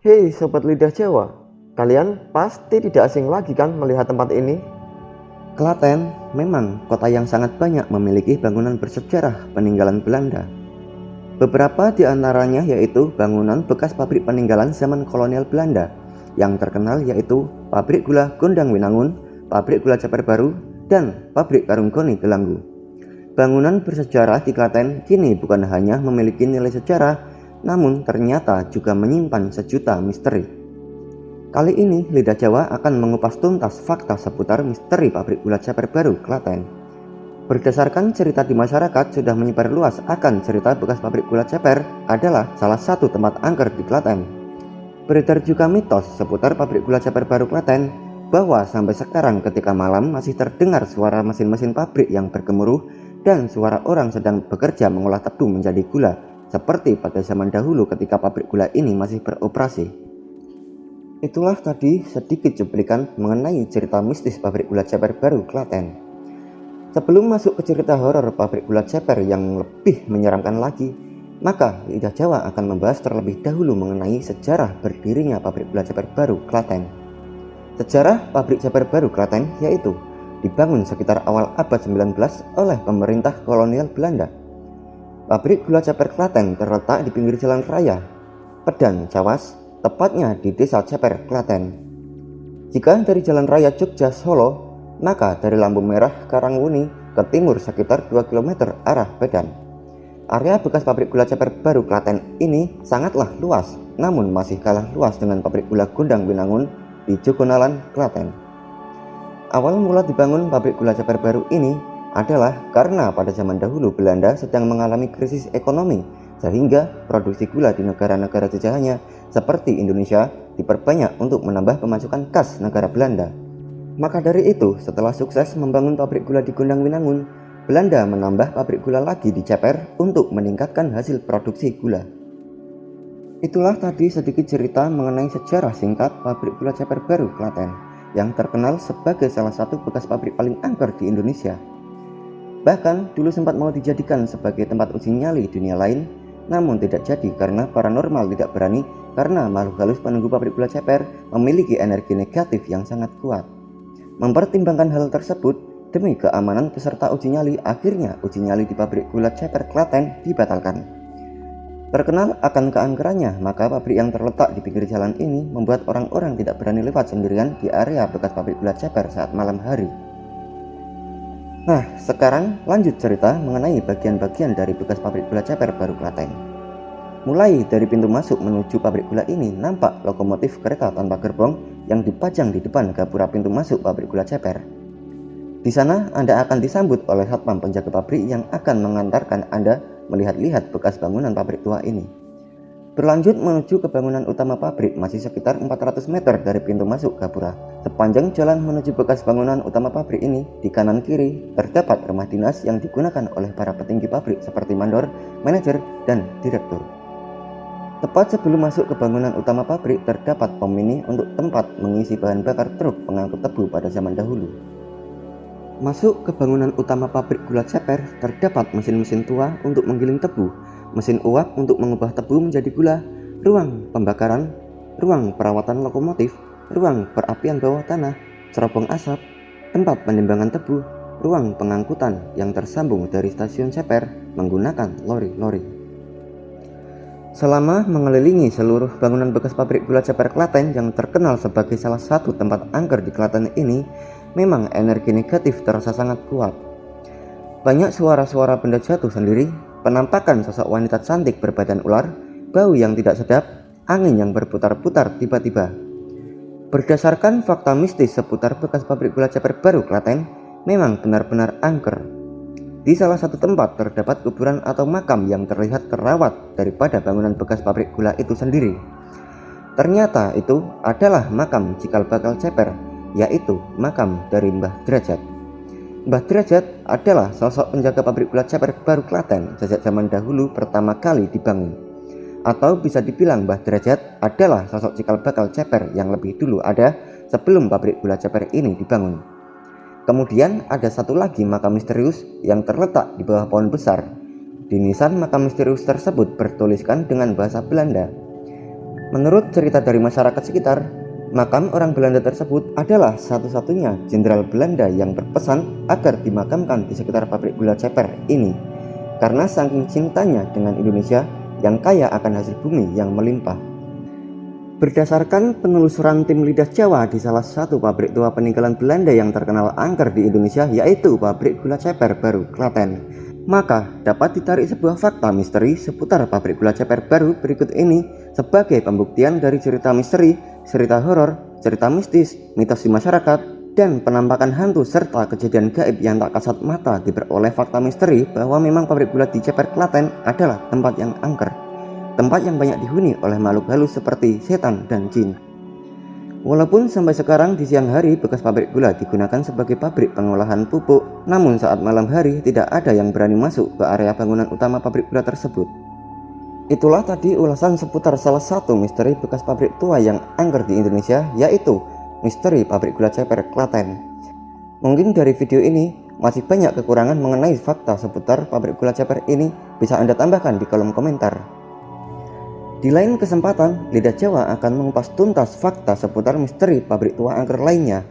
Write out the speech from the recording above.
Hei Sobat Lidah Jawa, kalian pasti tidak asing lagi kan melihat tempat ini? Klaten memang kota yang sangat banyak memiliki bangunan bersejarah peninggalan Belanda. Beberapa di antaranya yaitu bangunan bekas pabrik peninggalan zaman kolonial Belanda. Yang terkenal yaitu pabrik gula Gondang Winangun, pabrik gula Ceper Baru, dan pabrik karung goni Delanggu. Bangunan bersejarah di Klaten kini bukan hanya memiliki nilai sejarah, namun ternyata juga menyimpan sejuta misteri. Kali ini Lidah Jawa akan mengupas tuntas fakta seputar misteri pabrik gula Ceper Baru Klaten. Berdasarkan cerita di masyarakat sudah menyebar luas akan cerita bekas pabrik gula Ceper adalah salah satu tempat angker di Klaten. Beredar juga mitos seputar pabrik gula Ceper Baru Klaten bahwa sampai sekarang ketika malam masih terdengar suara mesin-mesin pabrik yang bergemuruh dan suara orang sedang bekerja mengolah tebu menjadi gula, seperti pada zaman dahulu ketika pabrik gula ini masih beroperasi. Itulah tadi sedikit cuplikan mengenai cerita mistis pabrik gula Ceper Baru Klaten. Sebelum masuk ke cerita horor pabrik gula Ceper yang lebih menyeramkan lagi, maka Lidah Jawa akan membahas terlebih dahulu mengenai sejarah berdirinya pabrik gula Ceper Baru Klaten. Sejarah pabrik Ceper Baru Klaten yaitu dibangun sekitar awal abad 19 oleh pemerintah kolonial Belanda. Pabrik gula Ceper Klaten terletak di pinggir jalan raya Pedan Cawas, tepatnya di desa Ceper Klaten. Jika dari jalan raya Jogja Solo, maka dari lampu merah Karangwuni ke timur sekitar 2 km arah Pedan. Area bekas pabrik gula Ceper Baru Klaten ini sangatlah luas, namun masih kalah luas dengan pabrik gula Gondang Winangun di Jogonalan, Klaten. Awal mula dibangun pabrik gula Ceper Baru ini adalah karena pada zaman dahulu Belanda sedang mengalami krisis ekonomi, sehingga produksi gula di negara-negara jajahannya seperti Indonesia diperbanyak untuk menambah pemasukan kas negara Belanda. Maka dari itu, setelah sukses membangun pabrik gula di Gondang Winangun, Belanda menambah pabrik gula lagi di Ceper untuk meningkatkan hasil produksi gula. Itulah tadi sedikit cerita mengenai sejarah singkat pabrik gula Ceper Baru Klaten yang terkenal sebagai salah satu bekas pabrik paling angker di Indonesia. Bahkan dulu sempat mau dijadikan sebagai tempat uji nyali dunia lain, namun tidak jadi karena paranormal tidak berani karena makhluk halus penunggu pabrik gula Ceper memiliki energi negatif yang sangat kuat. Mempertimbangkan hal tersebut, demi keamanan peserta uji nyali, akhirnya uji nyali di pabrik gula Ceper Klaten dibatalkan. Terkenal akan keangkerannya, maka pabrik yang terletak di pinggir jalan ini membuat orang-orang tidak berani lewat sendirian di area bekas pabrik gula Ceper saat malam hari. Nah, sekarang lanjut cerita mengenai bagian-bagian dari bekas pabrik gula Ceper Baru Klaten. Mulai dari pintu masuk menuju pabrik gula ini nampak lokomotif kereta tanpa gerbong yang dipajang di depan gapura pintu masuk pabrik gula Ceper. Di sana Anda akan disambut oleh satpam penjaga pabrik yang akan mengantarkan Anda melihat-lihat bekas bangunan pabrik tua ini. Berlanjut menuju ke bangunan utama pabrik masih sekitar 400 meter dari pintu masuk gapura. Sepanjang jalan menuju bekas bangunan utama pabrik ini, di kanan kiri terdapat rumah dinas yang digunakan oleh para petinggi pabrik seperti mandor, manajer, dan direktur. Tepat sebelum masuk ke bangunan utama pabrik terdapat pom mini untuk tempat mengisi bahan bakar truk pengangkut tebu pada zaman dahulu. Masuk ke bangunan utama pabrik gula Ceper terdapat mesin-mesin tua untuk menggiling tebu, mesin uap untuk mengubah tebu menjadi gula, ruang pembakaran, ruang perawatan lokomotif, ruang perapian bawah tanah, cerobong asap, tempat penimbangan tebu, ruang pengangkutan yang tersambung dari stasiun Ceper menggunakan lori-lori. Selama mengelilingi seluruh bangunan bekas pabrik gula Ceper Klaten yang terkenal sebagai salah satu tempat angker di Klaten ini, memang energi negatif terasa sangat kuat. Banyak suara-suara benda jatuh sendiri, penampakan sosok wanita cantik berbadan ular, bau yang tidak sedap, angin yang berputar-putar tiba-tiba. Berdasarkan fakta mistis seputar bekas pabrik gula Ceper Baru Klaten, memang benar-benar angker. Di salah satu tempat terdapat kuburan atau makam yang terlihat terawat daripada bangunan bekas pabrik gula itu sendiri. Ternyata itu adalah makam cikal bakal Ceper, yaitu makam dari Mbah Derajat. Mbah Derajat adalah sosok penjaga pabrik gula Ceper Baru Klaten sejak zaman dahulu pertama kali dibangun. Atau bisa dibilang Mbah Derajat adalah sosok cikal bakal Ceper yang lebih dulu ada sebelum pabrik gula Ceper ini dibangun. Kemudian ada satu lagi makam misterius yang terletak di bawah pohon besar. Di nisan makam misterius tersebut bertuliskan dengan bahasa Belanda. Menurut cerita dari masyarakat sekitar, makam orang Belanda tersebut adalah satu-satunya jenderal Belanda yang berpesan agar dimakamkan di sekitar pabrik gula Ceper ini karena saking cintanya dengan Indonesia yang kaya akan hasil bumi yang melimpah. Berdasarkan penelusuran tim lidah Jawa di salah satu pabrik tua peninggalan Belanda yang terkenal angker di Indonesia, yaitu pabrik gula Ceper Baru, Klaten, maka dapat ditarik sebuah fakta misteri seputar pabrik gula Ceper Baru berikut ini sebagai pembuktian dari cerita misteri, cerita horor, cerita mistis, mitos di masyarakat, dan penampakan hantu serta kejadian gaib yang tak kasat mata diperoleh fakta misteri bahwa memang pabrik gula di Ceper, Klaten adalah tempat yang angker. Tempat yang banyak dihuni oleh makhluk halus seperti setan dan jin. Walaupun sampai sekarang di siang hari bekas pabrik gula digunakan sebagai pabrik pengolahan pupuk, namun saat malam hari tidak ada yang berani masuk ke area bangunan utama pabrik gula tersebut. Itulah tadi ulasan seputar salah satu misteri bekas pabrik tua yang angker di Indonesia, yaitu misteri pabrik gula Ceper, Klaten. Mungkin dari video ini masih banyak kekurangan mengenai fakta seputar pabrik gula Ceper ini, bisa Anda tambahkan di kolom komentar. Di lain kesempatan, Lidah Jawa akan mengupas tuntas fakta seputar misteri pabrik tua angker lainnya.